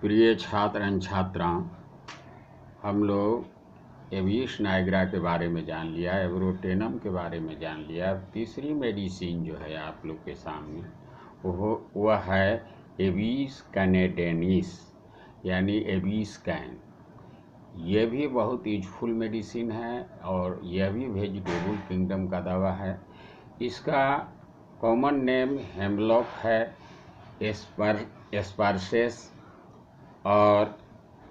प्रिय छात्र एवं छात्राओं, हम लोग एविस नाइग्रा के बारे में जान लिया, एब्रोटेनम के बारे में जान लिया। तीसरी मेडिसिन जो है आप लोग के सामने वह है एविस कैनेडेनिस यानी एविस कैन। ये भी बहुत यूजफुल मेडिसिन है और यह भी वेजिटेबल किंगडम का दवा है। इसका कॉमन नेम हेमलॉक है, एस्पार्सेस और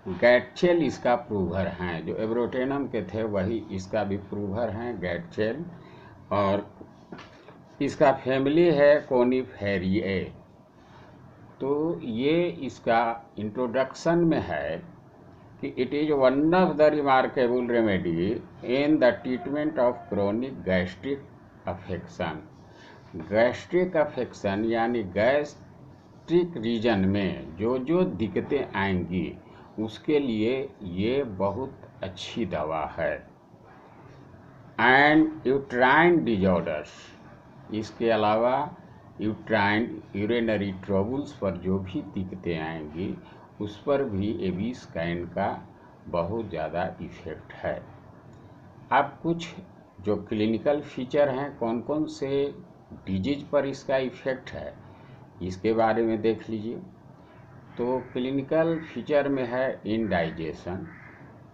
गैटचेल इसका प्रूवर हैं। जो एब्रोटेनम के थे वही इसका भी प्रूवर हैं, गैटचेल। और इसका फैमिली है कोनिफेरिए। तो ये इसका इंट्रोडक्शन में है कि it is one of the remarkable remedy in the treatment of chronic gastric affection. Gastric affection यानी गैस्ट्रिक रीजन में जो दिक्कतें आएंगी उसके लिए ये बहुत अच्छी दवा है। एंड यूट्राइन डिजॉर्डर्स, इसके अलावा यूट्राइन यूरिनरी ट्रबल्स पर जो भी दिक्कतें आएंगी उस पर भी एविस कैन का बहुत ज़्यादा इफेक्ट है। अब कुछ जो क्लिनिकल फीचर हैं, कौन कौन से डिजीज पर इसका इफेक्ट है, इसके बारे में देख लीजिए। तो क्लिनिकल फीचर में है इनडाइजेशन,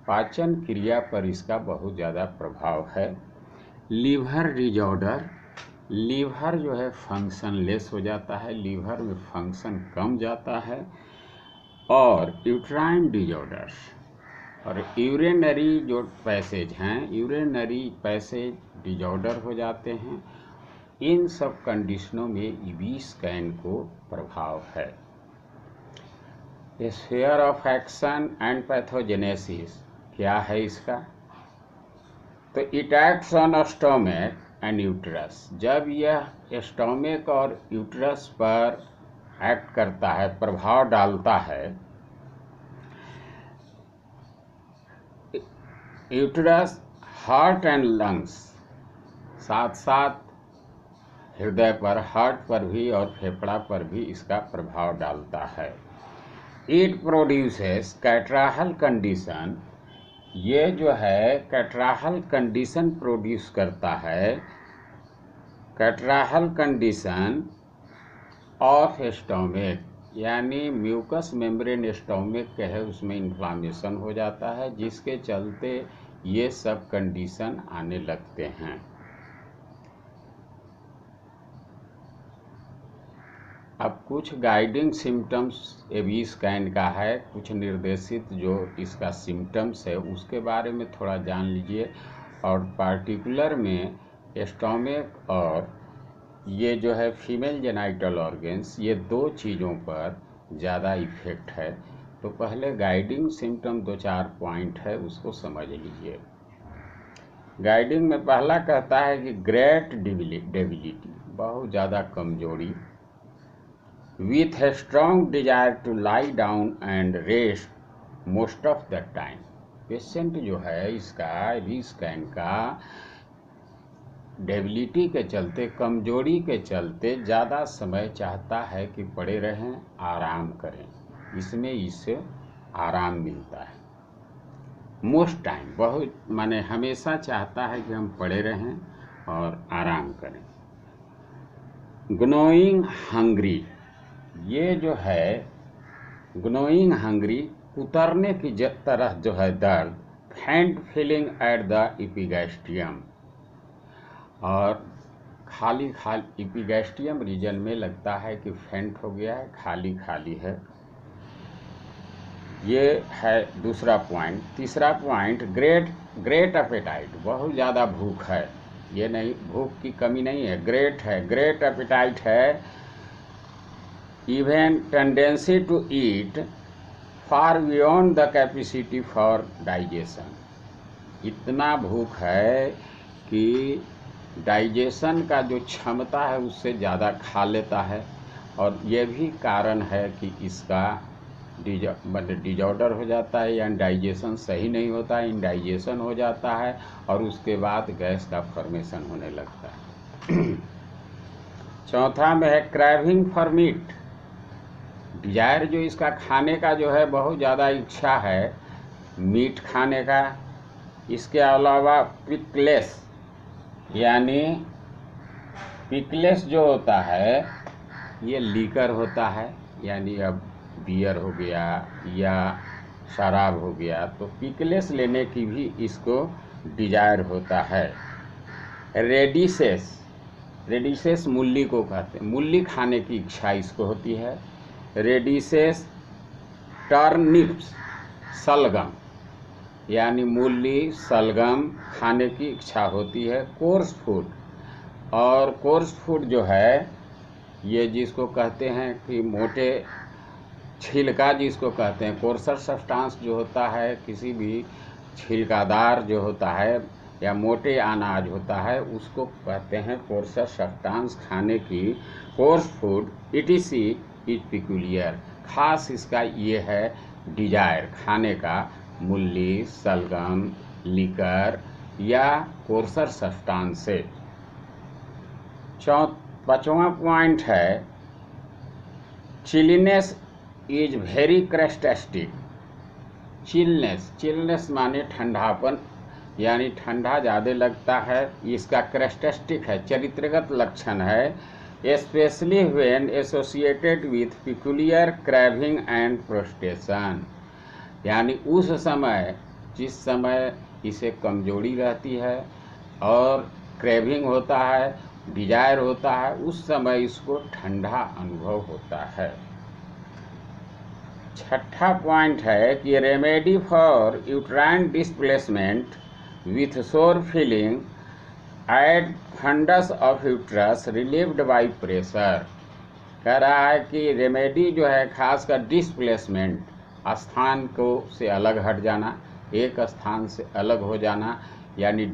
पाचन क्रिया पर इसका बहुत ज़्यादा प्रभाव है। लीवर डिजॉर्डर, लीवर जो है फंक्शनलेस हो जाता है, लीवर में फंक्शन कम जाता है। और यूट्राइन डिजॉर्डर्स और यूरिनरी जो पैसेज हैं, यूरिनरी पैसेज डिजॉर्डर हो जाते हैं। इन सब कंडीशनों में एविस कैन को प्रभाव है। Sphere of action and pathogenesis क्या है इसका? तो it acts on stomach and uterus. जब यह स्टोमक और यूट्रस पर एक्ट करता है, प्रभाव डालता है, यूट्रस, हार्ट एंड लंग्स, साथ साथ हृदय पर, हार्ट पर भी और फेफड़ा पर भी इसका प्रभाव डालता है। इट प्रोड्यूसेस कैट्राहल कंडीशन, ये जो है कैट्राहल कंडीशन प्रोड्यूस करता है। कैट्राहल कंडीशन ऑफ स्टोमक यानी म्यूकस मेम्ब्रेन स्टोमक के है, उसमें इन्फ्लामेशन हो जाता है, जिसके चलते ये सब कंडीशन आने लगते हैं। अब कुछ गाइडिंग सिम्टम्स एविस कैन का है, कुछ निर्देशित जो इसका सिम्टम्स है उसके बारे में थोड़ा जान लीजिए। और पार्टिकुलर में स्टोमक और ये जो है फीमेल जेनाइटल ऑर्गन्स, ये दो चीज़ों पर ज़्यादा इफेक्ट है। तो पहले गाइडिंग सिम्टम 2-4 पॉइंट है, उसको समझ लीजिए। गाइडिंग में पहला कहता है कि ग्रेट डेबिलिटी, बहुत ज़्यादा कमजोरी। with a strong desire to lie down and rest most of the time। Patient जो है इसका एविस कैन का डेबिलिटी के चलते, कमजोरी के चलते ज़्यादा समय चाहता है कि पड़े रहें, आराम करें, इसमें इससे आराम मिलता है। मोस्ट टाइम, बहुत माने हमेशा चाहता है कि हम पड़े रहें और आराम करें। ग्नोइंग हंग्री, ये जो है ग्नोइंग हंग्री, उतरने की तरह जो है दर्द। फैंट फीलिंग एट द इपिगैस्ट्रियम, और खाली इपिगैस्ट्रियम रीजन में लगता है कि फेंट हो गया है, खाली खाली है। ये है दूसरा पॉइंट। तीसरा पॉइंट ग्रेट एपेटाइट, बहुत ज़्यादा भूख है, ये नहीं भूख की कमी नहीं है, ग्रेट है, ग्रेट एपेटाइट है। Even tendency to eat far beyond the capacity for digestion, इतना भूख है कि डाइजेशन का जो क्षमता है उससे ज़्यादा खा लेता है। और ये भी कारण है कि इसका डिजॉर्डर हो जाता है, या डाइजेशन सही नहीं होता है, इंडाइजेशन हो जाता है और उसके बाद गैस का फॉर्मेशन होने लगता है। चौथा में है क्रेविंग फॉर मीट, डिजायर जो इसका खाने का जो है बहुत ज़्यादा इच्छा है मीट खाने का। इसके अलावा पिकलेस, यानी पिकलेस जो होता है ये लीकर होता है, यानी अब बियर हो गया या शराब हो गया तो पिकलेस लेने की भी इसको डिजायर होता है। रेडिसेस, रेडिसेस मूली को कहते हैं, मूली खाने की इच्छा इसको होती है। रेडिसेस, टर्निप्स, सलगम, यानी मूली सलगम खाने की इच्छा होती है। कोर्स फूड, और कोर्स फूड जो है ये जिसको कहते हैं कि मोटे छिलका जिसको कहते हैं, कोर्सर सब्सटेंस जो होता है किसी भी छिलकादार जो होता है या मोटे अनाज होता है उसको कहते हैं कोर्सर सब्सटेंस खाने की। Course food etc. is peculiar, खास इसका ये है डिजायर खाने का, मूली सलगम लिकर या कोर्सर सब्सटेंस से। 5वां पॉइंट है chilliness is very characteristic. Chillness, chillness माने ठंडापन, यानी ठंडा ज़्यादा लगता है, इसका कैरेक्टरिस्टिक है, चरित्रगत लक्षण है। Specially when associated with peculiar craving and frustration, यानी उस समय जिस समय इसे कमजोरी रहती है और क्रेविंग होता है, डिजायर होता है, उस समय इसको ठंडा अनुभव होता है। 6ठा पॉइंट है कि remedy for uterine displacement with sore feeling at fundus of uterus relieved by pressure. कह रहा है कि रेमेडी जो है खासकर डिस्प्लेसमेंट, स्थान को से अलग हट जाना, एक स्थान से अलग हो जाना, यानी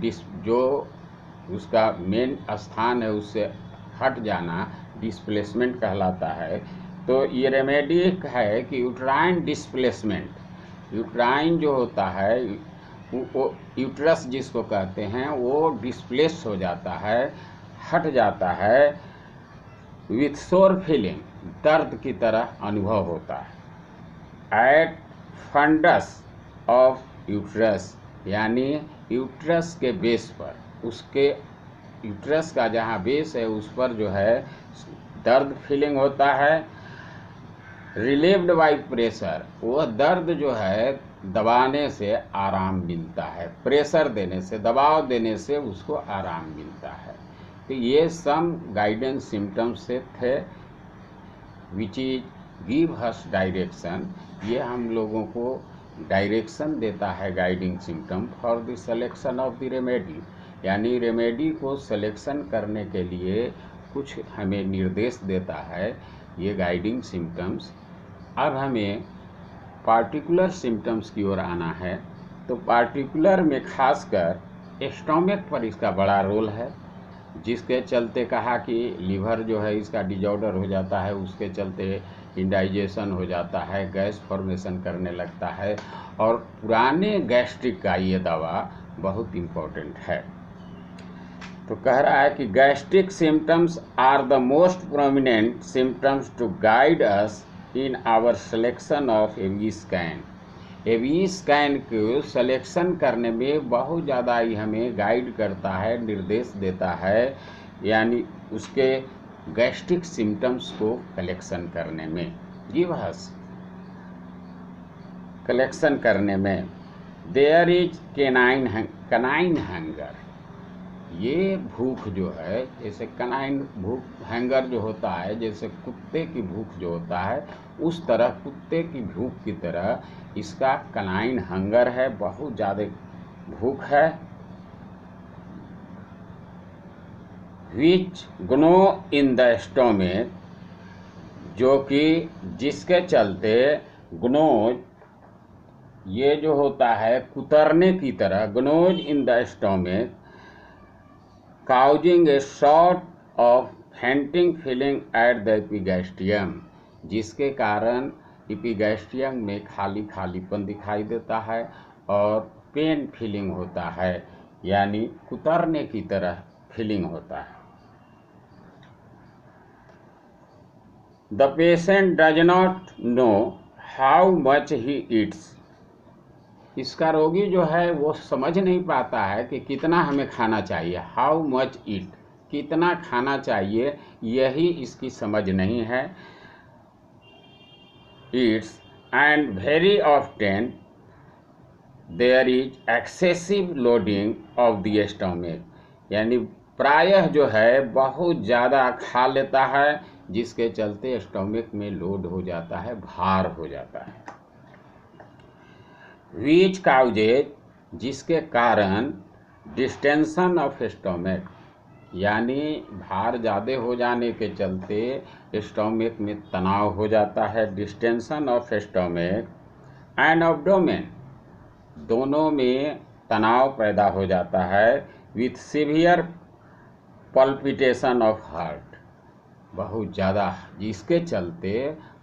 जो उसका मेन स्थान है उससे हट जाना डिस्प्लेसमेंट कहलाता है। तो ये रेमेडी है कि यूट्राइन डिस्प्लेसमेंट, यूट्राइन जो होता है वो यूट्रस जिसको कहते हैं वो डिस्प्लेस हो जाता है, हट जाता है। विथ सोर फीलिंग, दर्द की तरह अनुभव होता है। एट फंडस ऑफ यूट्रस, यानी यूट्रस के बेस पर, उसके यूट्रस का जहाँ बेस है उस पर जो है दर्द फीलिंग होता है। रिलीव्ड बाय प्रेशर, वह दर्द जो है दबाने से आराम मिलता है, प्रेशर देने से, दबाव देने से उसको आराम मिलता है। तो ये सम गाइडेंस सिम्टम्स से थे which is give us direction, ये हम लोगों को डायरेक्शन देता है guiding symptom for the selection of the remedy, यानी रेमेडी को सिलेक्शन करने के लिए कुछ हमें निर्देश देता है ये गाइडिंग सिम्टम्स। अब हमें पार्टिकुलर सिम्टम्स की ओर आना है। तो पार्टिकुलर में खासकर स्टोमक पर इसका बड़ा रोल है, जिसके चलते कहा कि लीवर जो है इसका डिजॉर्डर हो जाता है, उसके चलते इंडाइजेशन हो जाता है, गैस फॉर्मेशन करने लगता है, और पुराने गैस्ट्रिक का ये दवा बहुत इम्पोर्टेंट है। तो कह रहा है कि gastric symptoms are the most prominent symptoms to guide us in our selection of एवी स्कैन। एवी स्कैन को सिलेक्शन करने में बहुत ज़्यादा ही हमें गाइड करता है, निर्देश देता है, यानी उसके गैस्ट्रिक सिम्टम्स को कलेक्शन करने में, गिव अस कलेक्शन करने में। देयर इज कनाइन हंगर, ये भूख जो है जैसे कनाइन भूख, हैंगर जो होता है जैसे कुत्ते की भूख जो होता है, उस तरह कुत्ते की भूख की तरह इसका कनाइन हंगर है, बहुत ज़्यादा भूख है। विच ग्नो इन द स्टोमक, जो कि जिसके चलते ग्नोज, ये जो होता है कुतरने की तरह, gnaws in the stomach causing a sort of fainting feeling at the epigastrium, जिसके कारण एपिगैस्ट्रियम में खाली खालीपन दिखाई देता है और पेन फीलिंग होता है, यानी कुतरने की तरह फीलिंग होता है। The patient does not know how much he eats. इसका रोगी जो है वो समझ नहीं पाता है कि कितना हमें खाना चाहिए। हाउ मच ईट, कितना खाना चाहिए, यही इसकी समझ नहीं है। Eats and very often there is excessive loading of the stomach, यानी प्रायः जो है बहुत ज़्यादा खा लेता है, जिसके चलते स्टोमक में लोड हो जाता है, भार हो जाता है। विच काउजेज, जिसके कारण डिस्टेंशन ऑफ स्टोमक, यानी भार ज़्यादा हो जाने के चलते स्टोमक में तनाव हो जाता है। Distension of stomach and abdomen, दोनों में तनाव पैदा हो जाता है। With severe palpitation of heart, बहुत ज़्यादा, जिसके चलते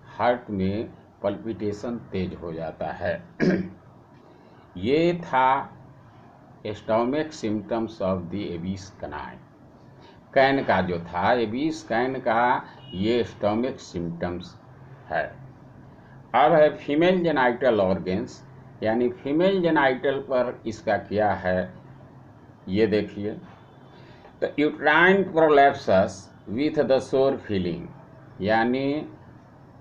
हार्ट में पल्पिटेशन तेज हो जाता है। ये था stomach symptoms of the Abies canine. Can का जो था, एबीस कैन का ये स्टोमक सिम्टम्स है। अब है फीमेल जेनाइटल ऑर्गन्स, यानी फीमेल जेनाइटल पर इसका क्या है ये देखिए। तो यूट्राइन प्रोलैप्सस विथ द सोर फीलिंग, यानी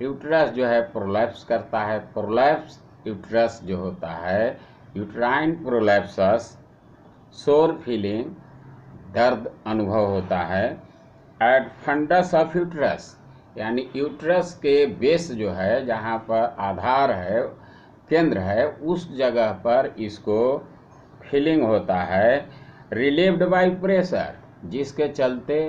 यूट्रस जो है प्रोलैप्स करता है। प्रोलैप्स यूट्रस जो होता है, यूट्राइन प्रोलैप्सस, सोर फीलिंग, दर्द अनुभव होता है। एट फंडस ऑफ यूट्रस, यानी यूट्रस के बेस जो है, जहाँ पर आधार है, केंद्र है, उस जगह पर इसको फीलिंग होता है। रिलीव्ड बाय प्रेशर, जिसके चलते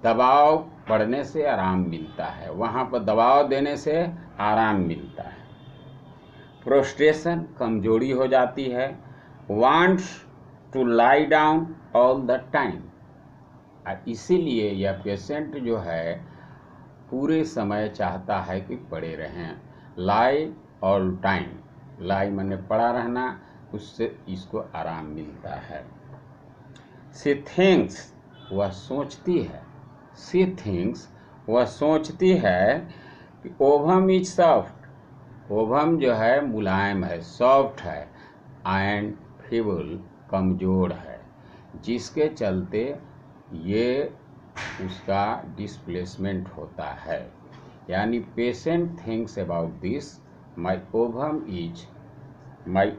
दबाव पड़ने से आराम मिलता है, वहाँ पर दबाव देने से आराम मिलता है। प्रोस्ट्रेशन, कमजोरी हो जाती है। Wants to lie down all the time, इसीलिए यह पेशेंट जो है पूरे समय चाहता है कि पड़े रहें। लाई ऑल टाइम, लाई माने पड़ा रहना, उससे इसको आराम मिलता है। सी थिंक्स, वह सोचती है। सी थिंक्स, वह सोचती है कि ओवम इज सॉफ्ट, ओवम जो है मुलायम है, सॉफ्ट है, एंड फीबल, कमज़ोर है, जिसके चलते ये उसका डिस्प्लेसमेंट होता है। यानी patient thinks about this, my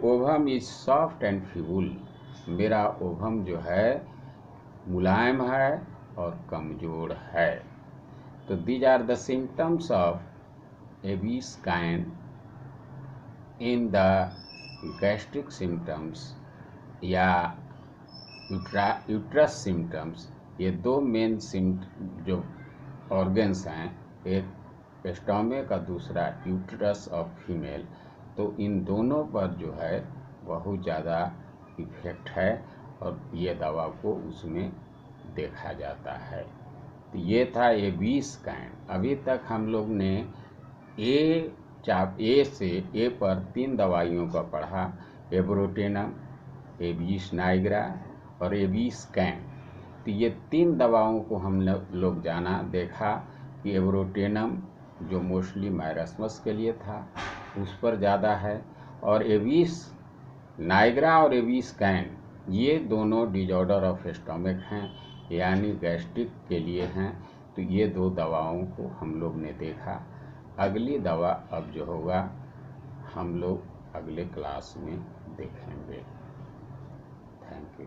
ovum is soft and feeble, मेरा ओवम जो है मुलायम है और कमज़ोर है। तो these are the symptoms of abies can in the gastric symptoms या यूट्रस सिम्टम्स। ये दो मेन जो ऑर्गन्स हैं, एक स्टोमक का, दूसरा यूट्रस ऑफ फीमेल, तो इन दोनों पर जो है बहुत ज़्यादा इफेक्ट है और ये दवा को उसमें देखा जाता है। तो ये था एबीस कैन। अभी तक हम लोग ने ए से ए पर 3 दवाइयों का पढ़ा, एब्रोटेनम, एबीस नाइग्रा और एबीस कैन। तो ये 3 दवाओं को हम लोग जाना, देखा कि एब्रोटेनम जो मोस्टली मायरस्मस के लिए था उस पर ज़्यादा है, और एबीस नाइग्रा और एबीस कैन ये दोनों डिजॉर्डर ऑफ स्टोमक हैं, यानी गैस्ट्रिक के लिए हैं। तो ये 2 दवाओं को हम लोग ने देखा। अगली दवा अब जो होगा हम लोग अगले क्लास में देखेंगे। Thank you.